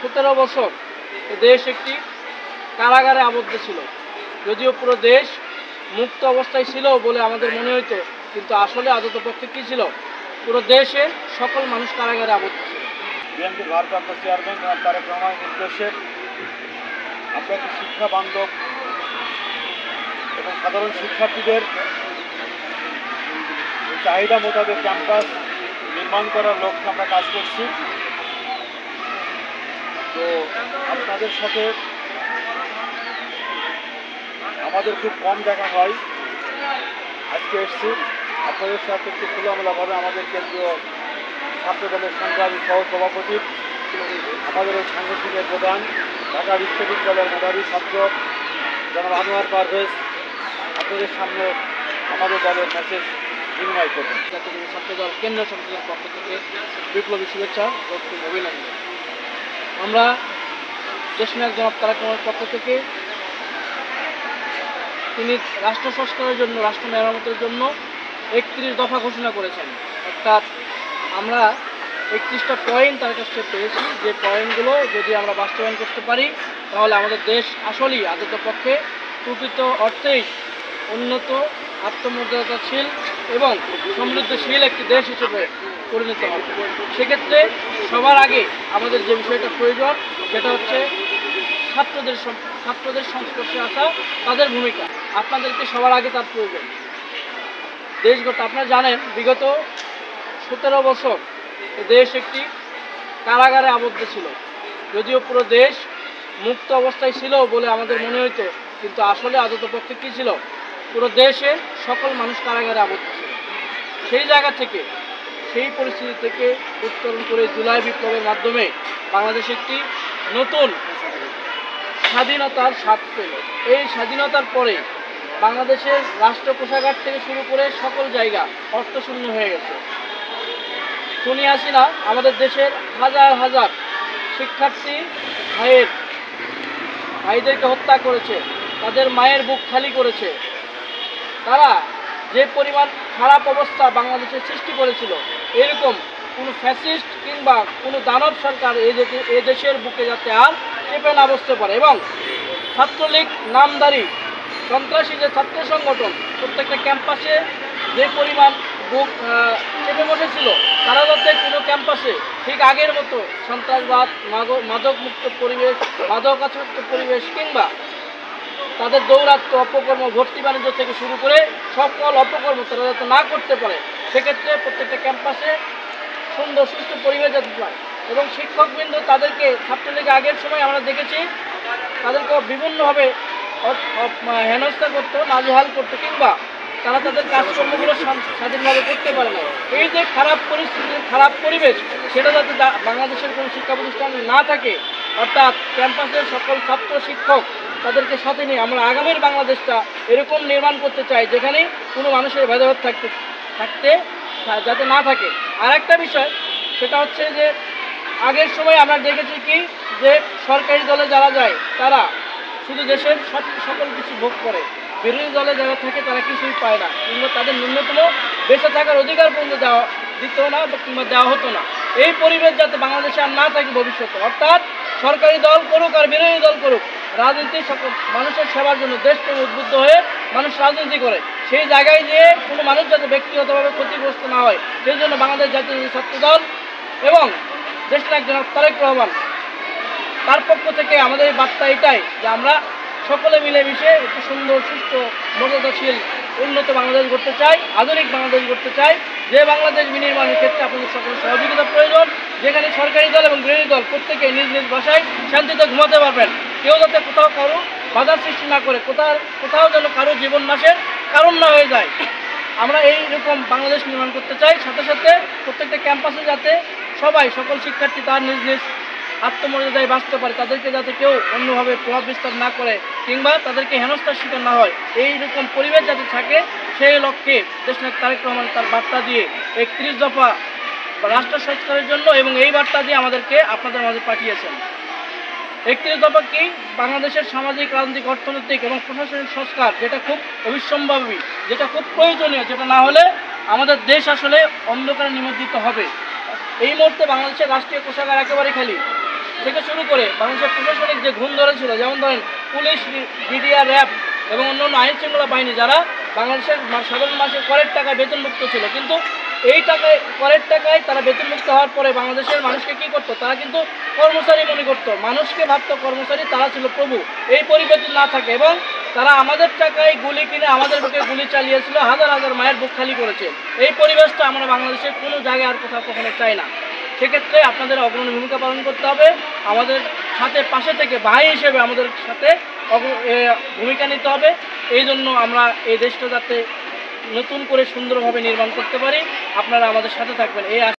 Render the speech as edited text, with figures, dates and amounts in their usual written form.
17 বছর দেশ একটি কারাগারে আবদ্ধ ছিল। যদিও পুরো দেশ মুক্ত অবস্থায় ছিল বলে আমাদের মনে হইতো, কিন্তু আসলে আদতপক্ষে কী ছিল, পুরো দেশের সকল মানুষ কারাগারে আবদ্ধ ছিল। বিএনপির ভারপ্রাপ্ত চেয়ারম্যান তারেক রহমানের নির্দেশে আমরা একটি শিক্ষা বান্ধব এবং সাধারণ শিক্ষার্থীদের চাহিদা মোতাবেক ক্যাম্পাস নির্মাণ করার লক্ষ্যে আমরা কাজ করছি। তো আপনাদের সাথে আমাদের খুব কম দেখা হয়, আজকে এসছি আপনাদের সাথে একটু খোলামেলাভাবে আমাদের কেন্দ্রীয় ছাত্রদলের সংগ্রামী সহসভাপতি, আমাদের এই সাংগঠনিকের প্রধান, ঢাকা বিশ্ববিদ্যালয়ের মেধাবী ছাত্র জনাব আনোয়ার পারভেজ আপনাদের সামনে আমাদের দলের মেসেজ বিনিময় করবেন। জাতীয় ছাত্রদল কেন্দ্র সংসদের পক্ষ থেকে বিপ্লবী শুভেচ্ছা ও অভিনন্দন। আমরা দেশনায়ক জনাব তারেক রহমানের পক্ষ থেকে তিনি রাষ্ট্র সংস্কারের জন্য, রাষ্ট্র মেরামতের জন্য 31 দফা ঘোষণা করেছেন। অর্থাৎ আমরা 31টা পয়েন্ট তার কাছ থেকে পেয়েছি, যে পয়েন্টগুলো যদি আমরা বাস্তবায়ন করতে পারি তাহলে আমাদের দেশ আসলেই আদতপক্ষে প্রকৃত অর্থেই উন্নত, আত্মমর্যাদাশীল এবং সমৃদ্ধশীল একটি দেশ হিসেবে পরিণত হবে। সেক্ষেত্রে সবার আগে আমাদের যে বিষয়টা প্রয়োজন সেটা হচ্ছে ছাত্রদের সংস্পর্শে আসা, তাদের ভূমিকা। আপনাদেরকে সবার আগে তার প্রয়োজন। দেশগত আপনারা জানেন বিগত 17 বছর দেশ একটি কারাগারে আবদ্ধ ছিল। যদিও পুরো দেশ মুক্ত অবস্থায় ছিল বলে আমাদের মনে হইতো, কিন্তু আসলে আদতপক্ষে কী ছিল, পুরো দেশের সকল মানুষ কারাগারে আবদ্ধ ছিল। সেই জায়গা থেকে, সেই পরিস্থিতি থেকে উত্তরণ করে জুলাই বিপ্লবের মাধ্যমে বাংলাদেশ একটি নতুন স্বাধীনতার স্বাদ পেল। এই স্বাধীনতার পরে বাংলাদেশের রাষ্ট্র কোষাগার থেকে শুরু করে সকল জায়গা অর্থশূন্য হয়ে গেছে। সোনিয়া হাসিনা আমাদের দেশের হাজার হাজার শিক্ষার্থী ভাইদেরকে হত্যা করেছে, তাদের মায়ের বুক খালি করেছে। তারা যে পরিমাণ খারাপ অবস্থা বাংলাদেশের সৃষ্টি করেছিল, এরকম কোনো ফ্যাসিস্ট কিংবা কোনো দানব সরকার এ দেশের বুকে যাতে আর চেপে না বসতে পারে, এবং ছাত্রলীগ নামধারী সন্ত্রাসী যে ছাত্র সংগঠন প্রত্যেকটা ক্যাম্পাসে যে পরিমাণ বুক চেপে বসেছিল, তারা যাতে কোনো ক্যাম্পাসে ঠিক আগের মতো সন্ত্রাসবাদ, মাদকমুক্ত পরিবেশ, মাদকাসক্ত পরিবেশ কিংবা তাদের দৌরাত্ম্য, অপকর্ম, ভর্তি বাণিজ্য থেকে শুরু করে সকল অপকর্ম তারা যাতে না করতে পারে, সেক্ষেত্রে প্রত্যেকটা ক্যাম্পাসে সুন্দর সুস্থ পরিবেশ যাতে পায়। এবং শিক্ষকবৃন্দ তাদেরকে ছাত্রলীগ আগের সময় আমরা দেখেছি তাদেরকে বিভিন্নভাবে হেনস্থা করতো, নাজেহাল করতো, কিংবা তারা তাদের কাজকর্মগুলো স্বাধীনভাবে করতে পারে না। এই যে খারাপ পরিস্থিতি, খারাপ পরিবেশ, সেটা যাতে বাংলাদেশের কোনো শিক্ষা প্রতিষ্ঠান না থাকে, অর্থাৎ ক্যাম্পাসের সকল ছাত্র শিক্ষক তাদেরকে সাথে নিয়ে আমরা আগামীর বাংলাদেশটা এরকম নির্মাণ করতে চাই যেখানে কোনো মানুষের ভেদাভেদ থাকতে যাতে না থাকে। আর একটা বিষয় সেটা হচ্ছে যে আগের সময় আমরা দেখেছি কি, যে সরকারি দলে যারা যায় তারা শুধু দেশের সকল কিছু ভোগ করে, বিরোধী দলে যারা থাকে তারা কিছুই পায় না, কিংবা তাদের ন্যূনতম বেঁচে থাকার অধিকার পর্যন্ত দিত না কিংবা দেওয়া হতো না। এই পরিবেশ যাতে বাংলাদেশে আর না থাকে ভবিষ্যতে, অর্থাৎ সরকারি দল করুক আর বিরোধী দল করুক, রাজনীতি সকল মানুষের সেবার জন্য দেশপ্রেমে উদ্বুদ্ধ হয়ে মানুষ রাজনীতি করে, সেই জায়গায় গিয়ে কোনো মানুষ যাতে ব্যক্তিগতভাবে ক্ষতিগ্রস্ত না হয়, সেই জন্য বাংলাদেশ জাতীয় ছাত্রদল এবং দেশনায়ক জনাব তারেক রহমান তার পক্ষ থেকে আমাদের এই বার্তা এটাই যে আমরা সকলে মিলেমিশে একটি সুন্দর, সুস্থ, মর্যাদাশীল, উন্নত বাংলাদেশ গড়তে চাই, আধুনিক বাংলাদেশ গড়তে চাই, যে বাংলাদেশ বিনির্মাণের ক্ষেত্রে আপনাদের সকলের সহযোগিতা প্রয়োজন, যেখানে সরকারি দল এবং বিরোধী দল প্রত্যেকে নিজ নিজ বাসায় শান্তিতে ঘুমাতে পারবেন, কেউ যাতে কোথাও কারো বাধার সৃষ্টি না করে, কোথাও যেন কারো জীবন নাশের কারণ না হয়ে যায়। আমরা এইরকম বাংলাদেশ নির্মাণ করতে চাই। সাথে সাথে প্রত্যেকটা ক্যাম্পাসে যাতে সকল শিক্ষার্থী তার নিজ নিজ আত্মমর্যাদায় বাঁচতে পারে, তাদেরকে যাতে কেউ অন্যভাবে প্রভাব বিস্তার না করে কিংবা তাদেরকে হেনস্থার শিকার না হয়, এইরকম পরিবেশ যাতে থাকে, সেই লক্ষ্যে দেশনায়ক তারেক রহমান তার বার্তা দিয়ে 31 দফা রাষ্ট্র সংস্কারের জন্য এবং এই বার্তা দিয়ে আমাদেরকে আপনাদের মাঝে পাঠিয়েছেন। 31 দফা কি, বাংলাদেশের সামাজিক, রাজনৈতিক, অর্থনৈতিক এবং প্রশাসনিক সংস্কার, যেটা খুব অবিসম্ভাবী, যেটা খুব প্রয়োজনীয়, যেটা না হলে আমাদের দেশ আসলে অন্ধকারে নিমজ্জিত হবে। এই মুহূর্তে বাংলাদেশের রাষ্ট্রীয় কোষাগার একেবারে খালি। থেকে শুরু করে বাংলাদেশের প্রশাসনিক যে ঘুম ধরেছিল, যেমন ধরেন পুলিশ, বিডিআর, র্যাব এবং অন্যান্য আইন শৃঙ্খলা বাহিনী, যারা বাংলাদেশের সাধারণ মানুষের করের টাকায় বেতনমুক্ত ছিল, কিন্তু এই টাকায়, করের টাকায় তারা বেতনমুক্ত হওয়ার পরে বাংলাদেশের মানুষকে কী করতো, তারা কিন্তু কর্মচারী মনে করতো, মানুষকে ভাবতো কর্মচারী, তারা ছিল প্রভু। এই পরিবেশ না থাকে এবং তারা আমাদের টাকায় গুলি কিনে আমাদের বুকে গুলি চালিয়েছিল, হাজার হাজার মায়ের বুক খালি করেছে। এই পরিবেশটা আমরা বাংলাদেশের কোনো জায়গায় আর কোথাও কখনো চাই না। সেক্ষেত্রে আপনাদের অগ্রণী ভূমিকা পালন করতে হবে, আমাদের সাথে পাশে থেকে ভাই হিসেবে আমাদের সাথে ভূমিকা নিতে হবে। এই জন্য আমরা এই দেশটা যাতে নতুন করে সুন্দরভাবে নির্মাণ করতে পারি, আপনারা আমাদের সাথে থাকবেন এই